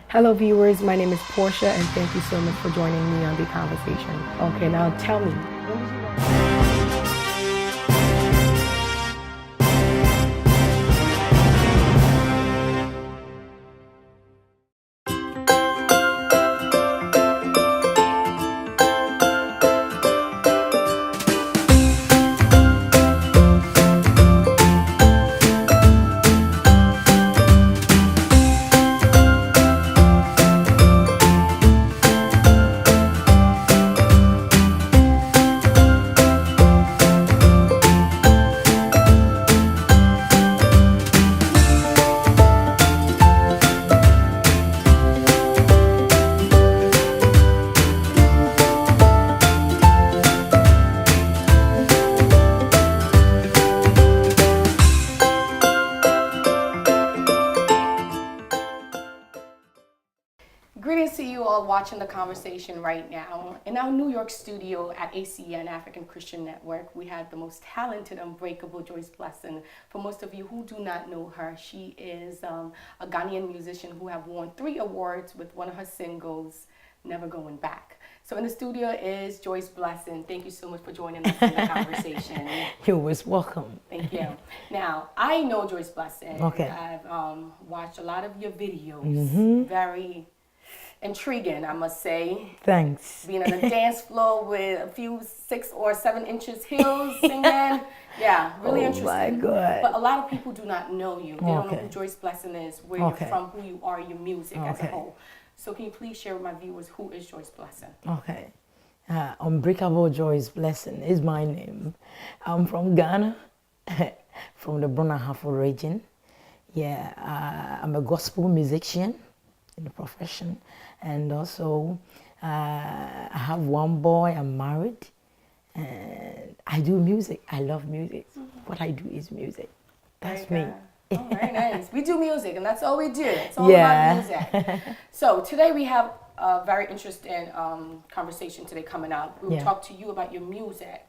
Hello, viewers. My name is Portia, and thank you so much for joining me on the conversation. Okay, now tell me. Greetings to you all watching the conversation right now. In our New York studio at ACN African Christian Network, we have the most talented, unbreakable Joyce Blessing. For most of you who do not know her, she is a Ghanaian musician who have won 3 awards with one of her singles, Never Going Back. So in the studio is Joyce Blessing. Thank you so much for joining us in the conversation. You're always welcome. Thank you. Now, I know Joyce Blessing. Okay. I've watched a lot of your videos. Very intriguing, I must say. Thanks. Being on a dance floor with a few 6 or 7 inches heels, singing. Yeah, really interesting. My God. But a lot of people do not know you. They don't know Okay. who Joyce Blessing is, where Okay. you're from, who you are, your music as a Okay. whole. So can you please share with my viewers who is Joyce Blessing? Okay. Unbreakable Joyce Blessing is my name. I'm from Ghana, from the Brunahafo region. Yeah, I'm a gospel musician in the profession. And also, I have one boy, I'm married. And I do music. I love music. What I do is music. That's me. Oh, very nice. We do music, and that's all we do. It's all Yeah. about music. So today we have a very interesting conversation today coming up. We will Yeah. talk to you about your music.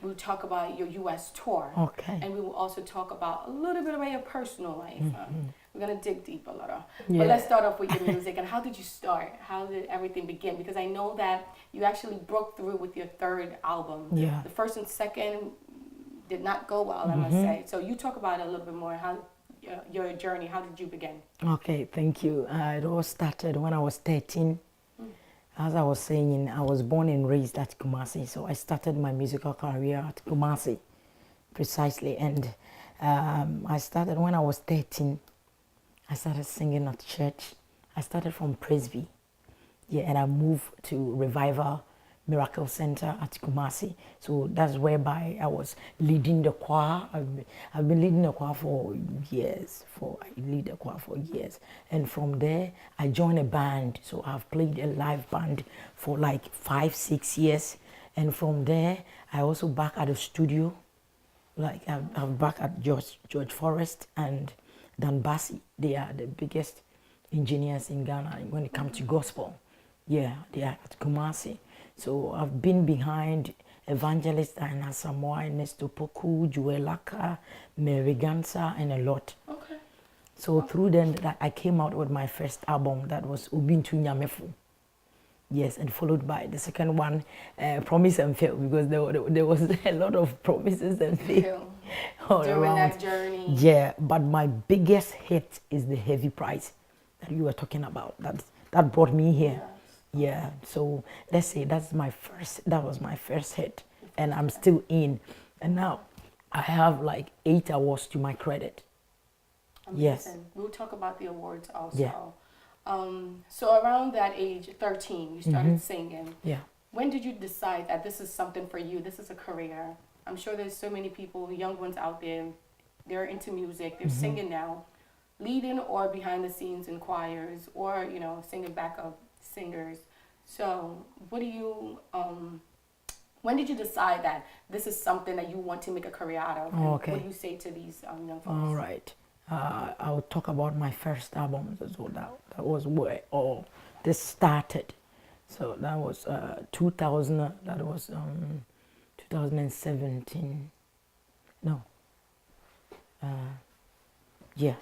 We'll talk about your U.S. tour. Okay. And we will also talk about a little bit about your personal life. We're going to dig deep a little. Yeah. But let's start off with your music. And how did you start? How did everything begin? Because I know that you actually broke through with your 3rd album. Yeah. The 1st and 2nd did not go well, I must say. So you talk about it a little bit more. How your journey, how did you begin? Okay, thank you. It all started when I was 13. As I was saying, I was born and raised at Kumasi, so I started my musical career at Kumasi, precisely. And I started when I was 13. I started singing at church. I started from Presby, yeah, and I moved to Revival Miracle Center at Kumasi. So that's whereby I was leading the choir. I've been leading the choir for years. I lead the choir for years. And from there, I joined a band. So I've played a live band for like 5-6 years. And from there, I also back at the studio. Like I'm back at George Forrest and Dan Bassi. They are the biggest engineers in Ghana when it comes to gospel. Yeah, they are at Kumasi. So I've been behind Evangelist Diana Samoa, Ernesto Poku, Joelaka, Mary Gansa, and a lot. Okay. So through them, I came out with my first album that was Ubintu Nyamefu. Yes, and followed by the second one, Promise and Fail, because there was a lot of promises and fail all during around. that journey. Yeah, but my biggest hit is the Heavy Price that you were talking about. That brought me here. Yeah, so let's say that was my first hit, and I'm still in. And now I have like 8 awards to my credit. Amazing. Yes. We'll talk about the awards also. Yeah. So around that age, 13, you started singing. Yeah. When did you decide that this is something for you? This is a career. I'm sure there's so many people, young ones out there, they're into music, they're singing now, leading or behind the scenes in choirs or, singing backup singers. So what do you, when did you decide that this is something that you want to make a career out of? And Okay. what do you say to these young folks? All right. I'll talk about my first album. So that was where all this started. So that was 2000. That was 2017. No. Yeah.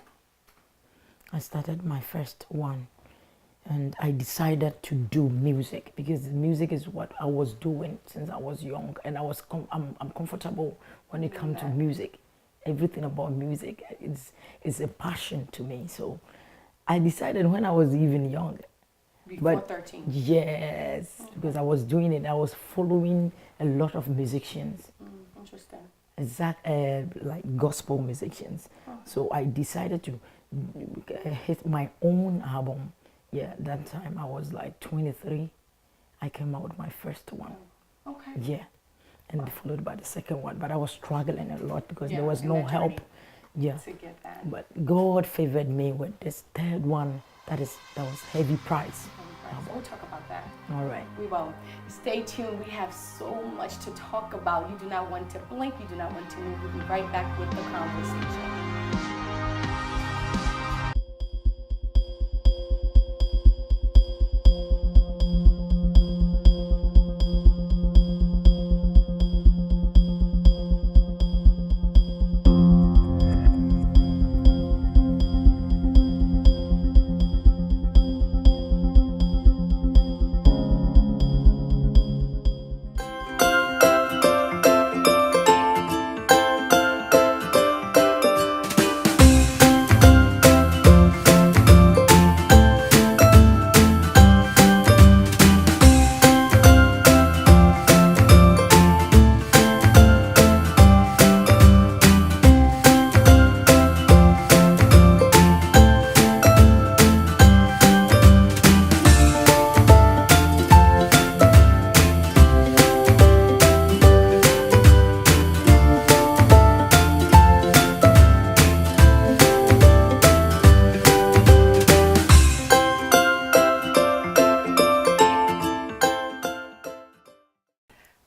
I started my first one and I decided to do music because music is what I was doing since I was young, and I'm comfortable when it comes to music. Everything about music is a passion to me. So I decided when I was even young. Before 13. Yes, because I was doing it. I was following a lot of musicians. Interesting. Exact, like gospel musicians. So I decided to hit my own album. Yeah, that time I was like 23. I came out with my first one. Okay. Yeah, and followed by the second one. But I was struggling a lot because there was in no that journey help. Yeah, to get that. but God favored me with this third one. That was heavy price. So we'll talk about that. All right. We will. Stay tuned. We have so much to talk about. You do not want to blink. You do not want to move. We'll be right back with the conversation.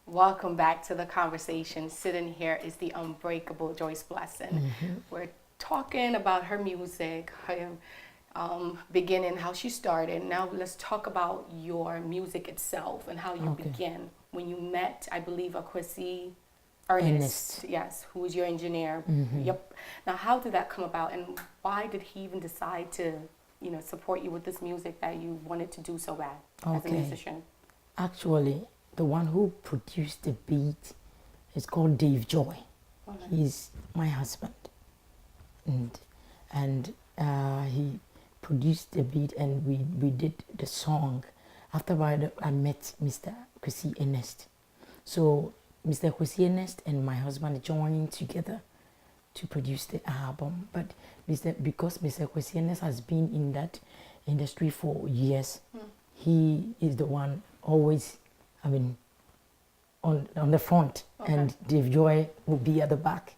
Welcome back to the conversation. Sitting here is the Unbreakable Joyce Blessing. We're talking about her music, her beginning, how she started. Now let's talk about your music itself and how you began. When you met, I believe, Akwesi Ernest, yes, who was your engineer. Yep. Now, how did that come about, and why did he even decide to, support you with this music that you wanted to do so bad as a musician? Actually, the one who produced the beat is called Dave Joy. He's my husband, and he produced the beat, and we did the song. After I met Mr. Kwesi Ernest. So Mr. Kwesi Ernest and my husband joined together to produce the album. But because Mr. Kwesi Ernest has been in that industry for years, he is the one always, on the front, and Dave Joy will be at the back.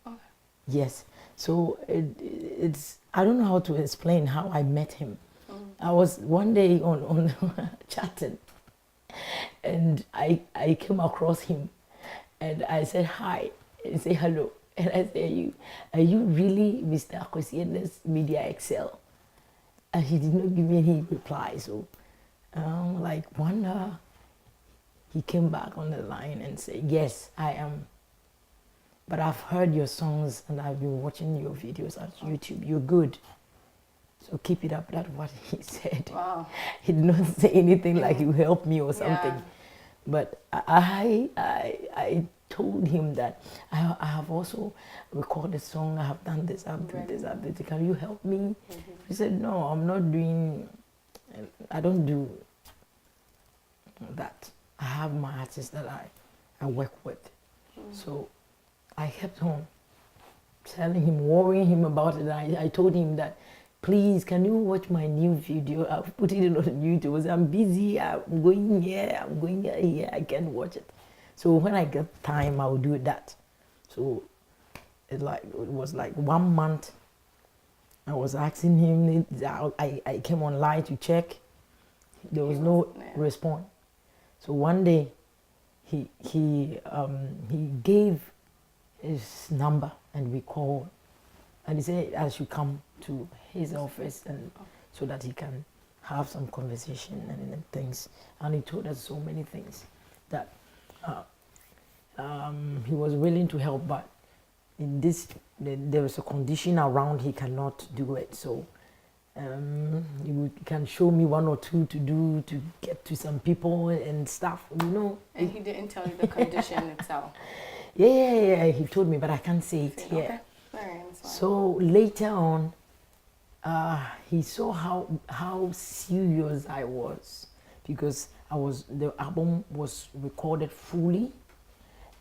Yes. So it's I don't know how to explain how I met him. I was one day on chatting, and I came across him, and I said hi, and say hello, and I said, are you really Mr. Kwesi Ernest Media Excel? And he did not give me any reply. So like one hour, he came back on the line and said, yes, I am. But I've heard your songs and I've been watching your videos on YouTube. You're good. So keep it up. That's what he said. Wow. He did not say anything like you help me or something. Yeah. But I told him that I have also recorded a song. I have done this, I've done this, I've done this. Can you help me? He said, no, I'm not doing, I don't do that. I have my artists that I work with. So I kept on telling him, worrying him about it. I told him that, please, can you watch my new video? I've put it on YouTube. I said, I'm busy, I'm going here, I can't watch it. So when I get time, I'll do that. So it was like 1 month. I was asking him, I came online to check. There was no response. So one day, he gave his number and we called, and he said I should come to his office and so that he can have some conversation and things. And he told us so many things that he was willing to help, but in this there was a condition around he cannot do it. So You can show me one or two to do to get to some people and stuff, you know. And he didn't tell you the condition itself. Yeah, he told me, but I can't say it here. Okay. All right, that's fine. So later on, he saw how serious I was, because the album was recorded fully,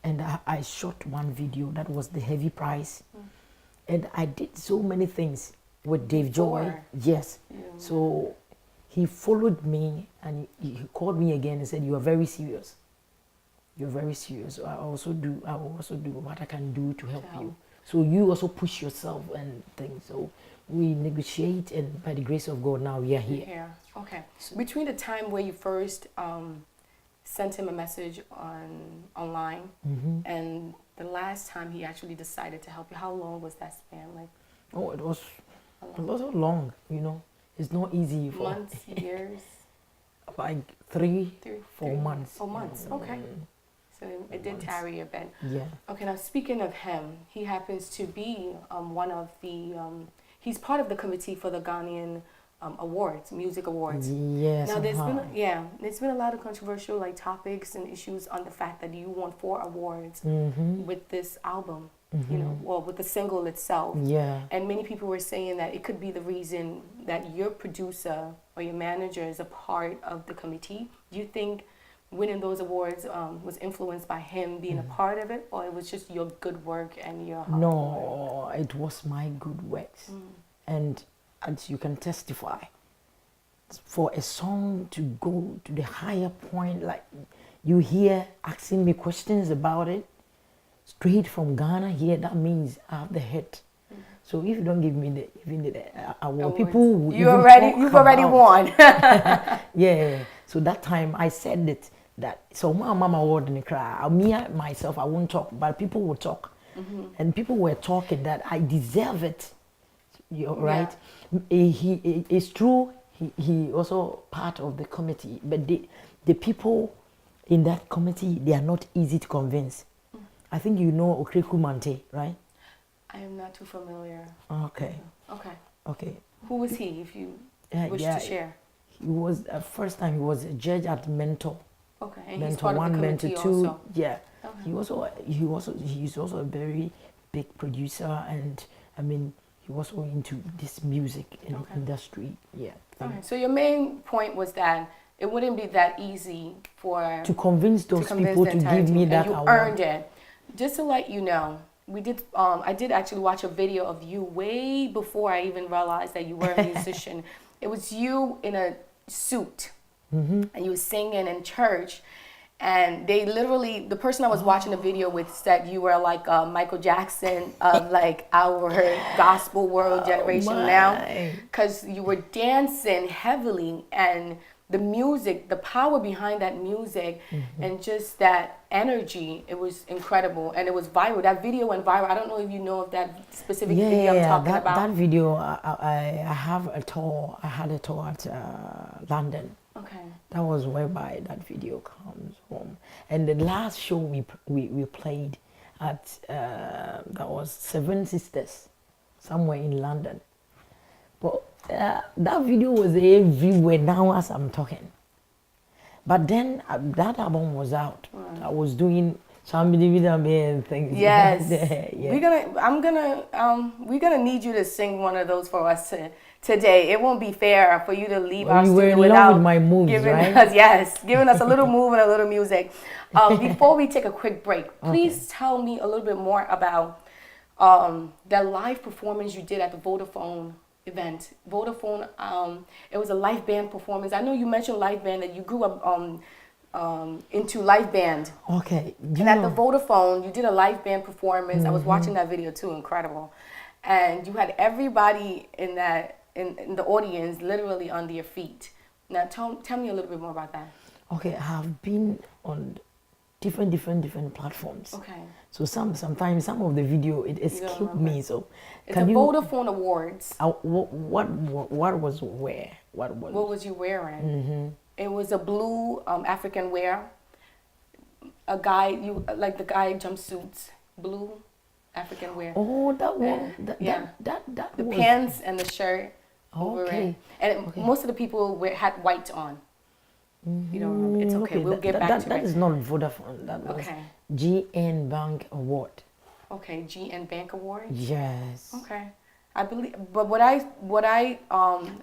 and I shot one video that was the heavy price, and I did so many things with Dave Joy. Yes. So he followed me and he called me again and said, "You are very serious. You're very serious. I will also do what I can do to help you. So you also push yourself and things." So we negotiate, and by the grace of God, now we are here. Yeah. Okay. So between the time where you first sent him a message online and the last time he actually decided to help you, how long was that span? Like, oh, it was a lot long. You know, it's not easy for months, years. Like 4 months. 4 months. Okay. So it did tarry a bit. Yeah. Okay. Now speaking of him, he happens to be one of the. He's part of the committee for the Ghanaian awards, music awards. Yes. Now there's been a lot of controversial like topics and issues on the fact that you won 4 awards with this album, you know, well with the single itself. Yeah. And many people were saying that it could be the reason that your producer or your manager is a part of the committee. Do you think winning those awards was influenced by him being a part of it, or it was just your good work and your hard work? No, it was my good works. And as you can testify, for a song to go to the higher point, like you hear asking me questions about it, straight from Ghana here, that means I have the hit. So if you don't give me the award, people will you've already won. Yeah. So that time I said it, that so my mama award in the crowd. Me myself, I won't talk, but people will talk, and people were talking that I deserve it. You're right. He it's true. He also part of the committee, but the people in that committee, they are not easy to convince. I think you know Okreku Mante, right? I am not too familiar. Okay. Okay. Who was he, if you wish to share? He was first time he was a judge at Mentor. Okay, and Mentor he's part 1, of the Mentor committee 2. also. Yeah. Okay. He's also a very big producer, and I mean he was also into this music industry. Yeah. Okay. So your main point was that it wouldn't be that easy to convince those people to give me that award. And you earned it. Just to let you know, I did actually watch a video of you way before I even realized that you were a musician. It was you in a suit, and you were singing in church, and they literally, the person I was watching the video with said you were like Michael Jackson of like our gospel world generation now, because you were dancing heavily, and the music, the power behind that music, and just that energy, it was incredible, and it was viral. That video went viral. I don't know if you know of that specific video I'm talking about. That video, I have a tour. I had a tour at London. Okay. That was whereby that video comes from. And the last show we played at, that was Seven Sisters, somewhere in London. But that video was everywhere now as I'm talking. But then that album was out. I was doing somebody with a things. Yes. Yeah. We're gonna need you to sing one of those for us today. It won't be fair for you to leave our studio without with my moves, giving right? giving us a little move and a little music. Before we take a quick break, please tell me a little bit more about the live performance you did at the Vodafone event. Vodafone, it was a live band performance. I know you mentioned live band, that you grew up into live band. Okay. And at the Vodafone, you did a live band performance. I was watching that video too, incredible. And you had everybody in the audience literally on their feet. Now tell me a little bit more about that. Okay, I have been on different platforms. Okay. So sometimes some of the video it escaped me. So it's the Vodafone Awards. What was where? What was you wearing? It was a blue African wear. A guy, the guy jumpsuits, blue African wear. Oh, that one. That the was, pants and the shirt. over Okay. it. And most of the people had white on. You know, it's okay. We'll get back to that it. is not Vodafone. That was Okay. GN Bank Award. Okay, GN Bank Award. Yes. Okay, I believe. But what I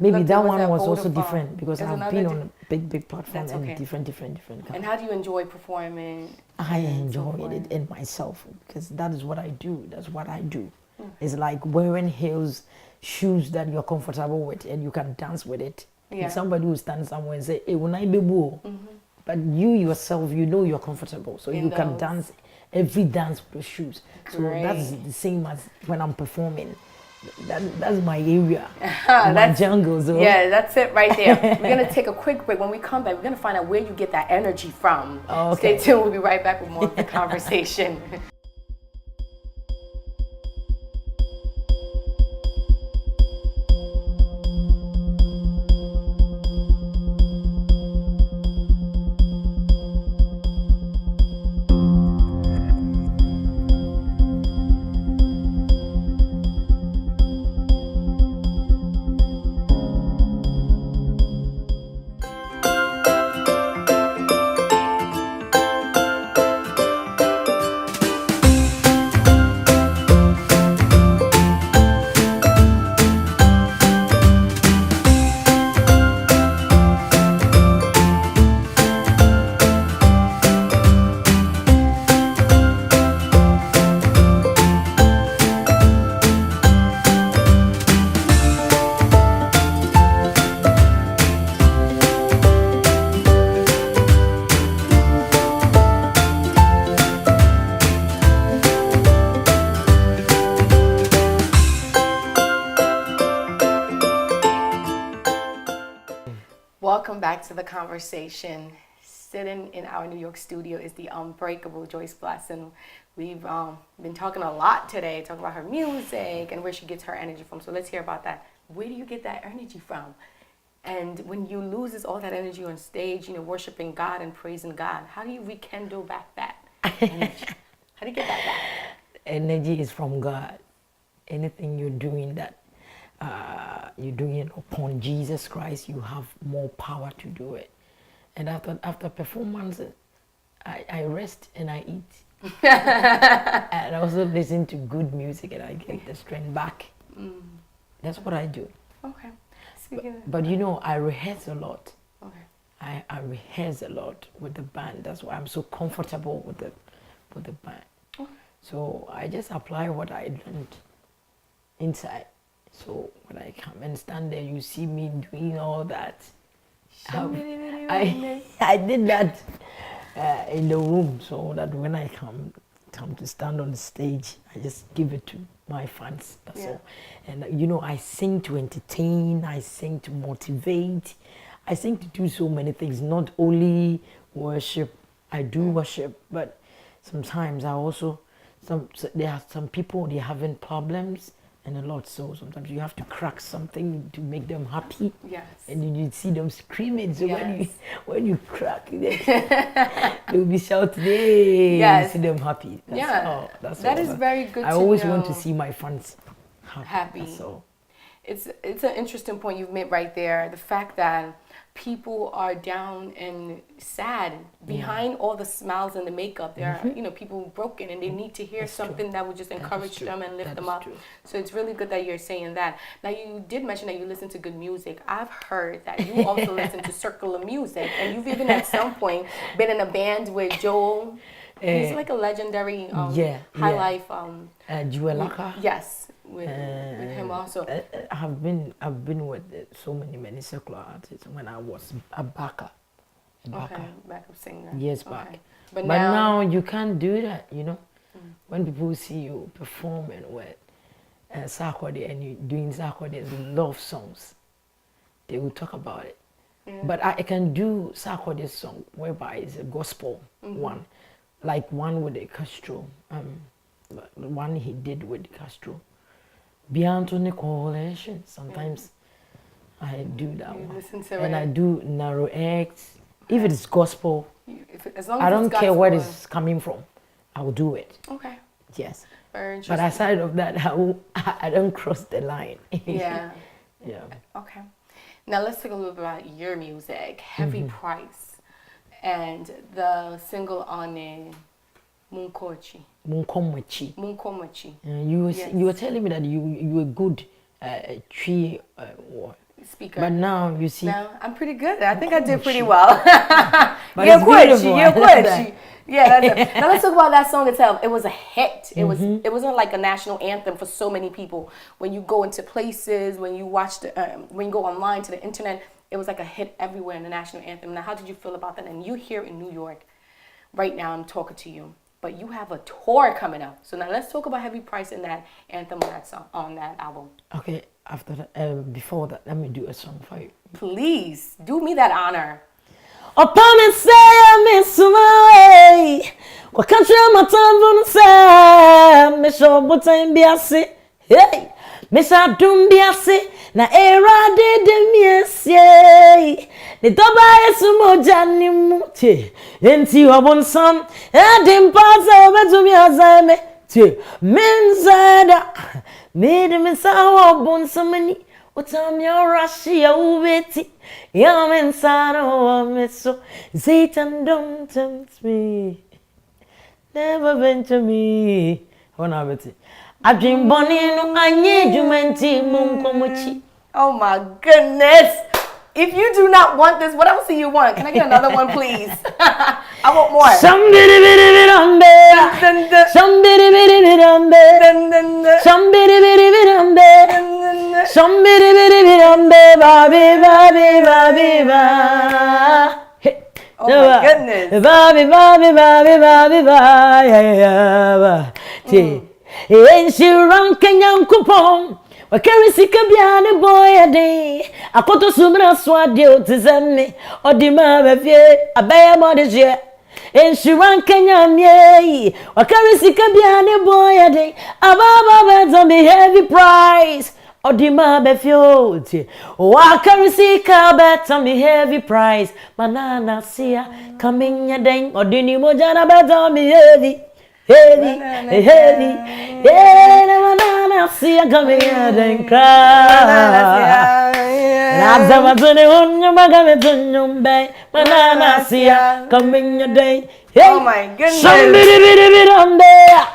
Maybe looked that at was one was also Vodafone. different because There's I've another been on a big platform That's and okay. different And kinds. how do you enjoy performing? I and so enjoyed forth? it in myself because that is what I do. That's what I do. It's like wearing heels, shoes that you're comfortable with and you can dance with it. Yeah. And somebody will stand somewhere and say, "Hey, when I be boo," but you yourself, you know you're comfortable, so In you can those. dance every dance with the shoes. So that's Great. the same as when I'm performing. That's my area, my That's- jungle. So Yeah, that's it right there. We're gonna take a quick break. When we come back, we're gonna find out where you get that energy from. Oh, okay. Stay tuned. We'll be right back with more of the conversation. Welcome back to the conversation. Sitting in our New York studio is the Unbreakable Joyce Blessing. We've been talking a lot today, talking about her music and where she gets her energy from. So let's hear about that. Where do you get that energy from? And when you loses all that energy on stage, you know, worshiping God and praising God, how do you rekindle back that energy? How do you get that back? energy is from God. Anything you're doing that you're doing it upon Jesus Christ, you have more power to do it. And after performance, I rest and I eat. And I also listen to good music and I get the strength back. That's what I do. Okay. Speaking of, But you know, I rehearse a lot. okay. I rehearse a lot with the band. That's why I'm so comfortable with the band. Okay. So I just apply what I learned inside. So when I come and stand there, you see me doing all that. I did that in the room, so that when I come to stand on the stage, I just give it to my fans. That's all. And you know, I sing to entertain, I sing to motivate, I sing to do so many things. Not only worship, I do worship, but sometimes I also there are some people, they're having problems and a lot, so sometimes you have to crack something to make them happy. Yes. And you see them screaming. So Yes. when you crack, they'll be shouting, "Hey!" Yes. You see them happy. That's Yeah. all. That's That all. is very good I to always want to know. see my fans happy. That's all. It's an interesting point you've made right there. The fact that people are down and sad behind all the smiles and the makeup. There are, you know, people broken and they need to hear That's something true. that would just That is encourage true. them and lift That them is up. true. So it's really good that you're saying that. Now you did mention that you listen to good music. I've heard that you also listen to circular music, and you've even at some point been in a band with Joel. He's like a legendary high life. Juelaka. Yes, with him also. I've been with so many secular artists when I was a backup. Okay, backup singer. Years back. Okay. But now you can't do that, you know. When people see you performing with Sarkodie and you doing Sarkodie's love songs, they will talk about it. But I can do Sarkodie's song whereby it's a gospel one, like one with the Castro, the one he did with Castro. Beyond the Coalition. Sometimes I do that one. Listen to and it. I do Narrow X. If it's gospel, As long as I don't it's care where gospel. it's coming from. I will do it. Okay. Yes. Very But interesting. aside of that, I don't cross the line. Yeah. Yeah. Okay. Now let's talk a little bit about your music, Heavy Price, and the single on it, Munkochi. Munkomachi. Munkomachi. You were telling me that you were good tree Speaker. but now you see. Now I'm pretty good. I think I did pretty well. But it's beautiful. Yeah, that's it. Now let's talk about that song itself. It was a hit. It wasn't like a national anthem for so many people. When you go into places, when you watch when you go online to the internet, it was like a hit everywhere in the national anthem. Now, how did you feel about that? And you here in New York, right now, I'm talking to you, but you have a tour coming up. So now let's talk about Heavy Price and that anthem on that song, on that album. Okay, after that, before that, let me do a song for you. Please do me that honor. Upon and say I miss my what country my time say me show but time be ase hey me sa dum be ase na era de me ase the doba yesu mo jani muti enti obonsam e dim paza obetu mi azame ti menzada me de me sa obonsam ni Otam your Russia ubeti Yamen sano meso Satan don't tempt me Never venture me Hona beti Abim boni no anye jumenti munkomochi. Oh my goodness. If you do not want this, what else do you want? Can I get another one, please? I want more. Somebody Somebody Oh my goodness. And she ran Kenyan coupon. Wakari sikabiane boy a day. A koto sumra swadio to zame. Or the mabye, a bear modesje. And she ran Kenyan ye. Wakari sikabiane boy a day. A baba beds on the Heavy Price. Or the mabye, Wakari sika bet on the Heavy Price. Banana sia coming ya dang. Or the Nimojana bet on the heavy. Heavy, heavy, yeah, see I come here and cry. I'm the one you magamet banana see I come in your day. Oh my goodness. Somebody on there.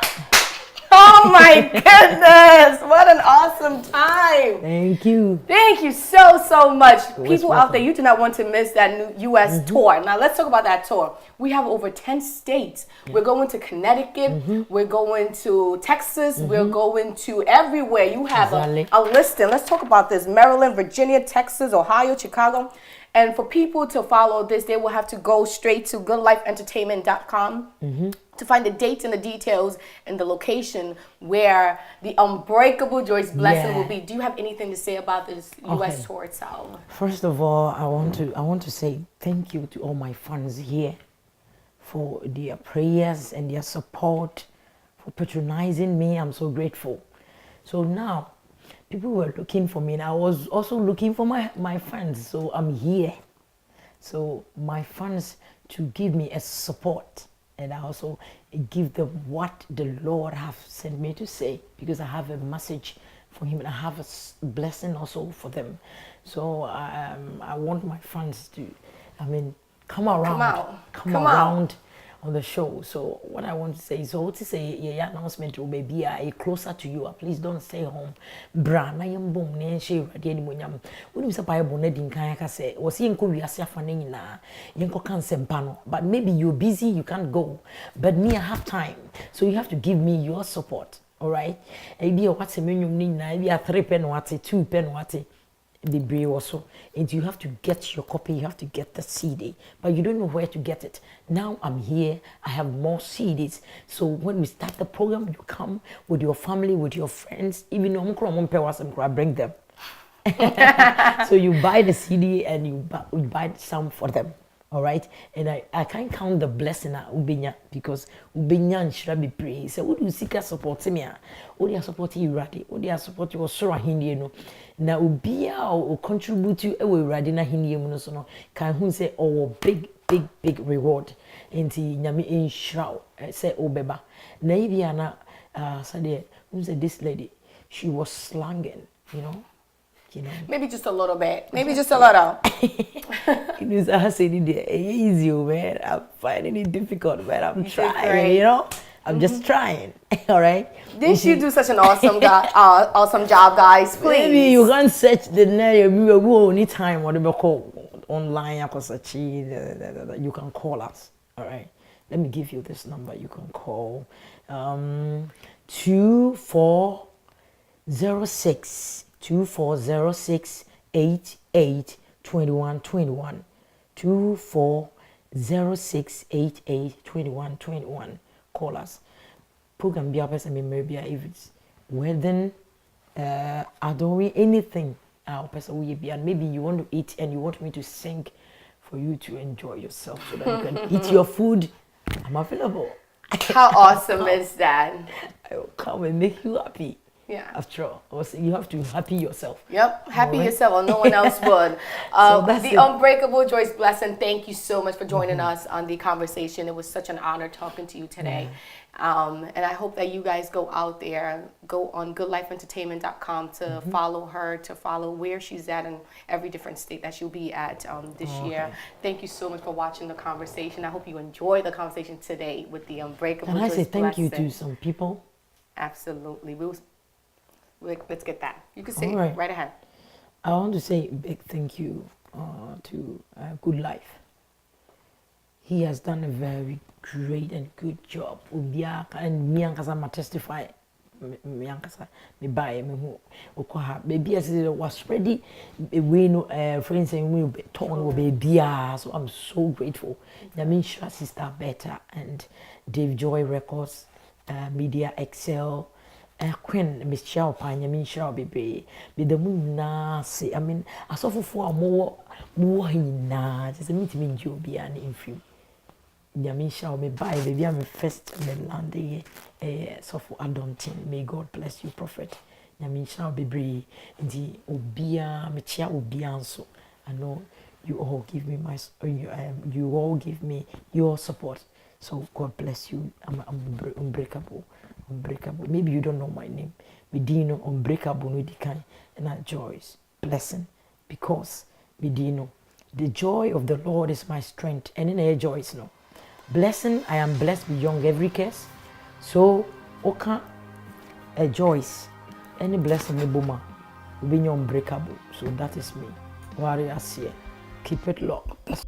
Oh my goodness. What an awesome time. Thank you. Thank you so much. People out there, you do not want to miss that new U.S. tour. Now let's talk about that tour. We have over 10 states. We're going to Connecticut. We're going to Texas. We're going to everywhere. You have a listing. Let's talk about this. Maryland, Virginia, Texas, Ohio, Chicago. And for people to follow this, they will have to go straight to goodlifeentertainment.com to find the dates and the details and the location where the Unbreakable Joyce Blessing will be. Do you have anything to say about this U.S. tour itself? First of all, I want to say thank you to all my fans here for their prayers and their support, for patronizing me. I'm so grateful. So now, people were looking for me, and I was also looking for my fans. So I'm here. So my fans to give me a support, and I also give them what the Lord have sent me to say, because I have a message for him and I have a blessing also for them. So I want my fans to, come around, come around on the show. So what I want to say is, to say, yeah, announcement will be closer to you. Please don't stay home. Bra na yembom ne she rade ni monyam. Woni say Bible na din kan aka say, was yenko wiase afane nyina, yenko kan sempa no. But maybe you're busy, you can't go. But me, I have time. So you have to give me your support. All right? Maybe what's a menyum ni na, maybe a 3 pen wate, 2 pen wate. The bray also, and you have to get your copy, you have to get the CD, but you don't know where to get it. Now I'm here, I have more CDs. So when we start the program, you come with your family, with your friends, even though bring them. So you buy the CD and you buy some for them. All right, and I can't count the blessing at Ubinya, because Ubinya should be praised. So would you seek a support me? Would you support you ready? Would you support your Sora Hindi? No, now Ubia or contribute to a Radina Hindi Munosono can who say big reward into Yami in Shroud, say Obeba. Naibiana said, who said this lady? She was slanging, you know. Maybe just a little bit. Maybe just a little. It is I say it easy, man. I'm finding it difficult, but I'm did trying, great. you know. I'm just trying. All right. Didn't you do such an awesome awesome job, guys? Please. Maybe you can search the name. We will need time. Whatever call online. You can call us. All right. Let me give you this number. You can call 2406 2406 88 21 21 2406 88 21 21. Call us. Program be person maybe if it's wedding, adoring anything. Person will be, and maybe you want to eat and you want me to sing for you to enjoy yourself so that you can eat your food. I'm available. How awesome is that? I will come and make you happy. Yeah. After all, also, you have to happy yourself. Yep. Happy right. yourself, or no one else would. The Unbreakable Joyce Blessing, thank you so much for joining us on the conversation. It was such an honor talking to you today. And I hope that you guys go out there, go on goodlifeentertainment.com to follow her, to follow where she's at in every different state that she'll be at this year. Thank you so much for watching the conversation. I hope you enjoyed the conversation today with the Unbreakable Joyce Blessing. Can I say thank you to some people? Absolutely. Let's get that. You can say right. right ahead. I want to say a big thank you to Good Life. He has done a very great and good job. And me and Kasa testify. Me and Kasa me buy me who okoha baby as it was ready. We know friends and we be torn baby. So I'm so grateful. Yamisha Sister Better and Dave Joy Records, Media Excel. Queen Miss Chow Panya mean shall be the moon na say I mean I saw for more na just a meeting in Joby and in few. Yamin shall me buy baby I'm first land so for adulting. May God bless you, Prophet. Yamin shall be brave the obia me chia obianso. I know you all give me you all give me your support. So God bless you. I'm unbreakable. Unbreakable. Maybe you don't know my name. Medino Unbreakable no dikai and I Joyce Blessing because Medino the joy of the Lord is my strength and in a Joyce no blessing I am blessed beyond every case. So oka a Joyce any blessing me boma will be unbreakable. So that is me. Warriors here. Keep it locked.